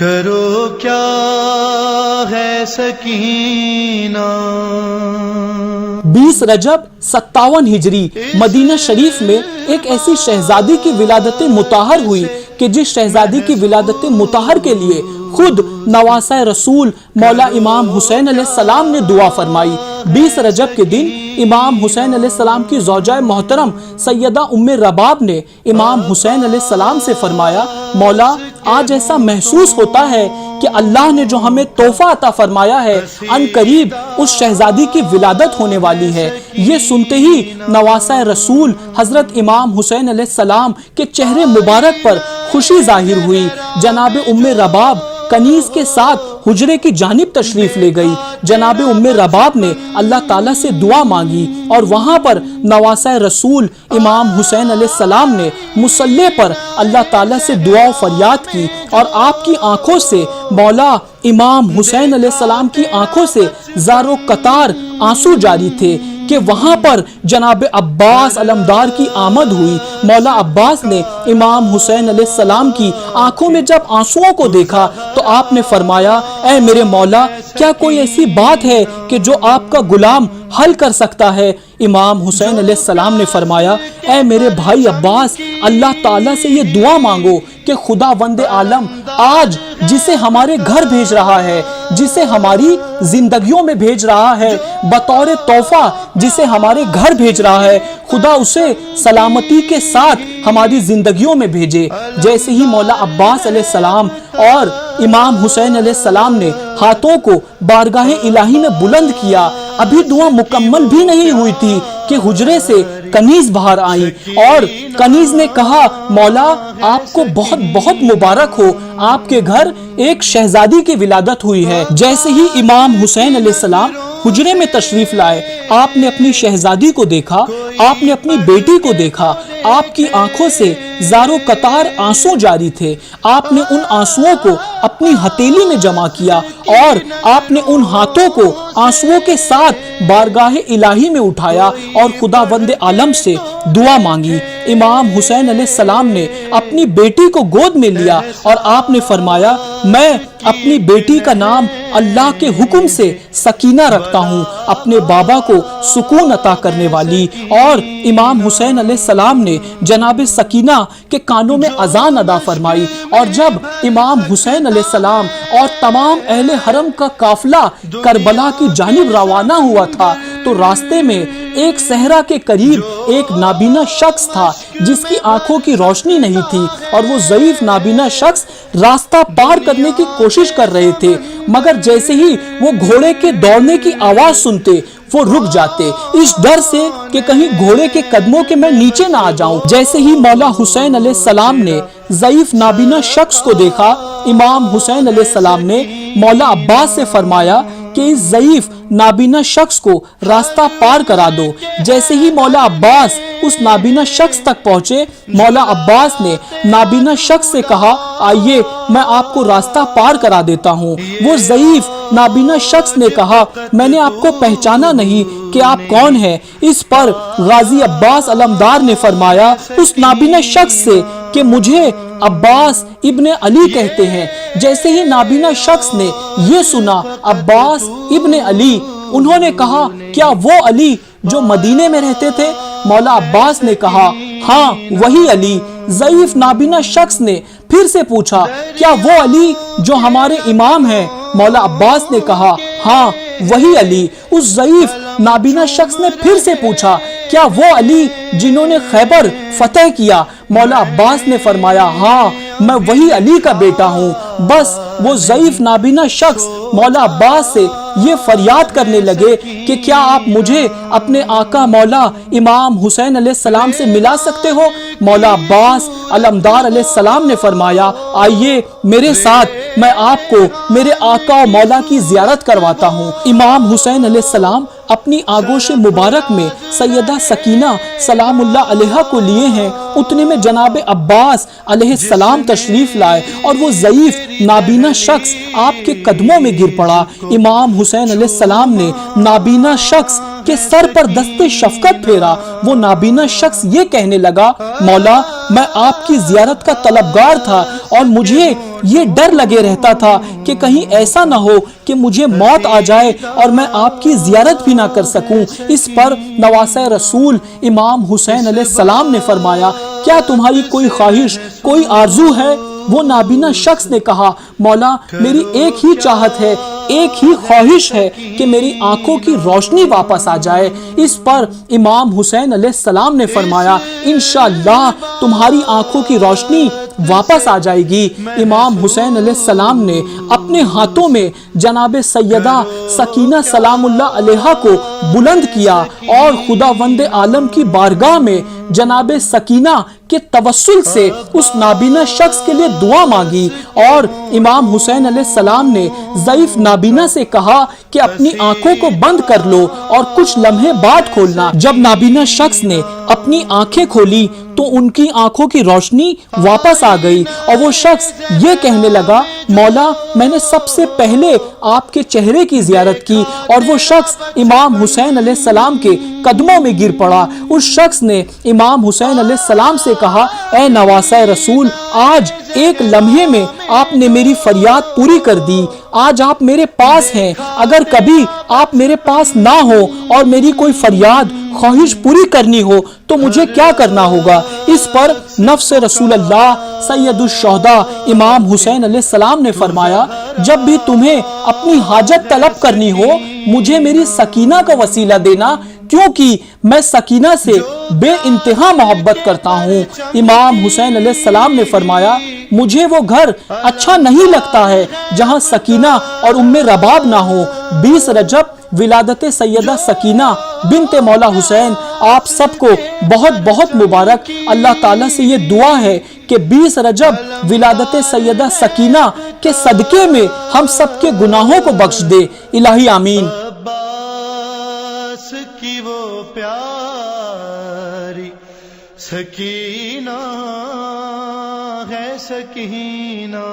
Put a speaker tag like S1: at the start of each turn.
S1: کرو کیا ہے سکینہ۔
S2: 20 رجب 57 ہجری مدینہ شریف میں ایک ایسی شہزادی کی ولادت مطہر ہوئی کہ جس شہزادی کی ولادت مطہر کے لیے خود نواسہ رسول مولا امام حسین علیہ السلام نے دعا فرمائی۔ 20 رجب کے دن امام حسین علیہ السلام کی زوجہ محترم سیدہ ام رباب نے امام حسین علیہ السلام سے فرمایا، مولا آج ایسا محسوس ہوتا ہے کہ اللہ نے جو ہمیں تحفہ عطا فرمایا ہے ان قریب اس شہزادی کی ولادت ہونے والی ہے۔ یہ سنتے ہی نواسہ رسول حضرت امام حسین علیہ السلام کے چہرے مبارک پر خوشی ظاہر ہوئی۔ جناب ام رباب کنیز کے ساتھ حجرے کی جانب تشریف لے گئی۔ جناب ام رباب نے اللہ تعالیٰ سے دعا مانگی اور وہاں پر نواسہ رسول امام حسین علیہ السلام نے مصلی پر اللہ تعالیٰ سے دعا و فریاد کی اور آپ کی آنکھوں سے مولا امام حسین علیہ السلام کی آنکھوں سے زار و قطار آنسو جاری تھے کہ وہاں پر جناب عباس علمدار کی آمد ہوئی۔ مولا عباس نے امام حسین علیہ السلام کی آنکھوں میں جب آنسوؤں کو دیکھا تو آپ نے فرمایا، اے میرے مولا کیا کوئی ایسی بات ہے کہ جو آپ کا غلام حل کر سکتا ہے؟ امام حسین علیہ السلام نے فرمایا، اے میرے بھائی عباس اللہ تعالیٰ سے یہ دعا مانگو کہ خداوند عالم آج جسے ہمارے گھر بھیج رہا ہے، جسے ہماری زندگیوں میں بھیج رہا ہے، بطور تحفہ جسے ہمارے گھر بھیج رہا ہے، خدا اسے سلامتی کے ساتھ ہماری زندگیوں میں بھیجے۔ جیسے ہی مولا عباس علیہ السلام اور امام حسین علیہ السلام نے ہاتھوں کو بارگاہ الہی میں بلند کیا، ابھی دعا مکمل بھی نہیں ہوئی تھی کہ حجرے سے کنیز باہر آئیں اور کنیز نے کہا، مولا آپ کو بہت بہت مبارک ہو، آپ کے گھر ایک شہزادی کی ولادت ہوئی ہے۔ جیسے ہی امام حسین علیہ السلام حجرے میں تشریف لائے، آپ نے اپنی شہزادی کو دیکھا، آپ نے اپنی بیٹی کو دیکھا، آپ کی آنکھوں سے زار و قطار آنسو جاری تھے۔ آپ نے ان آنسوؤں کو اپنی ہتھیلی میں جمع کیا اور آپ نے ان ہاتھوں کو آنسوؤں کے ساتھ بارگاہ الہی میں اٹھایا اور خداوند عالم سے دعا مانگی۔ امام حسین علیہ السلام نے اپنی بیٹی کو گود میں لیا اور آپ نے فرمایا، میں اپنی بیٹی کا نام اللہ کے حکم سے سکینہ رکھتا ہوں، اپنے بابا کو سکون عطا کرنے والی۔ اور امام حسین علیہ السلام نے جناب سکینہ کے کانوں میں اذان ادا فرمائی، اور جب امام حسین علیہ السلام اور تمام اہل حرم کا قافلہ کربلا کی جانب روانہ ہوا تھا تو راستے میں ایک صحرا کے قریب ایک نابینا شخص تھا جس کی آنکھوں کی روشنی نہیں تھی، اور وہ ضعیف نابینا شخص راستہ پار کرنے کی کوشش کر رہے تھے، مگر جیسے ہی وہ گھوڑے کے دوڑنے کی آواز سنتے وہ رک جاتے، اس ڈر سے کہ کہیں گھوڑے کے قدموں کے میں نیچے نہ آ جاؤں۔ جیسے ہی مولا حسین علیہ السلام نے ضعیف نابینا شخص کو دیکھا، امام حسین علیہ السلام نے مولا عباس سے فرمایا کہ اس ضعیف نابینا شخص کو راستہ پار کرا دو۔ جیسے ہی مولا عباس اس نابینا شخص تک پہنچے، مولا عباس نے نابینا شخص سے کہا، آئیے میں آپ کو راستہ پار کرا دیتا ہوں۔ وہ ضعیف نابینا شخص نے کہا، میں نے آپ کو پہچانا نہیں کہ آپ کون ہیں۔ اس پر غازی عباس علمدار نے فرمایا اس نابینا شخص سے کہ مجھے عباس ابن علی کہتے ہیں۔ جیسے ہی نابینا شخص نے یہ سنا عباس ابن علی، انہوں نے کہا، کیا وہ علی جو مدینے میں رہتے تھے؟ مولا عباس نے کہا، ہاں وہی علی۔ ضعیف نابینا شخص نے پھر سے پوچھا، کیا وہ علی جو ہمارے امام ہیں؟ مولا عباس نے کہا، ہاں وہی علی۔ اس ضعیف نابینا شخص نے پھر سے پوچھا، کیا وہ علی جنہوں نے خیبر فتح کیا؟ مولا عباس نے فرمایا، ہاں میں وہی علی کا بیٹا ہوں۔ بس وہ ضعیف نابینا شخص مولا عباس سے یہ فریاد کرنے لگے کہ کیا آپ مجھے اپنے آقا مولا امام حسین علیہ السلام سے ملا سکتے ہو؟ مولا عباس علمدار علیہ السلام نے فرمایا، آئیے میرے ساتھ، میں آپ کو میرے آقا و مولا کی زیارت کرواتا ہوں۔ امام حسین علیہ السلام اپنی آگوش مبارک میں سیدہ سکینہ سلام اللہ علیہا کو لیے ہیں، اتنے میں جناب عباس علیہ السلام تشریف لائے اور وہ ضعیف نابینا شخص آپ کے قدموں میں گر پڑا۔ امام حسین علیہ السلام نے نابینا شخص کے سر پر دست شفقت پھیرا۔ وہ نابینا شخص یہ کہنے لگا، مولا میں آپ کی زیارت کا طلبگار تھا اور مجھے یہ ڈر لگے رہتا تھا کہ کہیں ایسا نہ ہو کہ مجھے موت آ جائے اور میں آپ کی زیارت بھی نہ کر سکوں۔ اس پر نواسۂ رسول امام حسین علیہ السلام نے فرمایا، کیا تمہاری کوئی خواہش، کوئی آرزو ہے؟ وہ نابینا شخص نے کہا، مولا میری ایک ہی چاہت ہے، ایک ہی خواہش ہے کہ میری آنکھوں کی روشنی واپس آ جائے۔ اس پر امام حسین علیہ السلام نے فرمایا، انشاءاللہ تمہاری آنکھوں کی روشنی واپس آ جائے گی۔ امام حسین علیہ السلام نے اپنے ہاتھوں میں جناب سیدہ سکینہ سلام اللہ علیہا کو بلند کیا اور خداوند عالم کی بارگاہ میں جناب سکینہ کے توسل سے اس نابینا شخص کے لیے دعا مانگی، اور امام حسین علیہ السلام نے ضعیف نابینا سے کہا کہ اپنی آنکھوں کو بند کر لو اور کچھ لمحے بعد کھولنا۔ جب نابینا شخص نے اپنی آنکھیں کھولی تو ان کی آنکھوں کی روشنی واپس آ گئی اور وہ شخص یہ کہنے لگا، مولا میں نے سب سے پہلے آپ کے چہرے کی زیارت کی، اور وہ شخص امام حسین علیہ السلام کے قدموں میں گر پڑا۔ اس شخص نے امام حسین علیہ السلام سے کہا، اے نواسۂ رسول، آج ایک لمحے میں آپ نے میری فریاد پوری کر دی۔ آج آپ میرے پاس ہیں، اگر کبھی آپ میرے پاس نہ ہو اور میری کوئی فریاد خواہش پوری کرنی ہو تو مجھے کیا کرنا ہوگا؟ اس پر نفس رسول اللہ سید الشہداء امام حسین علیہ السلام نے فرمایا، جب بھی تمہیں اپنی حاجت طلب کرنی ہو مجھے میری سکینہ کا وسیلہ دینا، کیونکہ میں سکینہ سے بے انتہا محبت کرتا ہوں۔ امام حسین علیہ السلام نے فرمایا، مجھے وہ گھر اچھا نہیں لگتا ہے جہاں سکینہ اور ام رباب نہ ہو۔ 20 رجب ولادت سیدہ سکینہ بنت مولا حسین آپ سب کو بہت بہت مبارک۔ اللہ تعالیٰ سے یہ دعا ہے کہ 20 رجب ولادت سیدہ سکینہ کے صدقے میں ہم سب کے گناہوں کو بخش دے، الہی آمین۔
S1: عباس کی وہ پیاری سکینہ ہے، سکینہ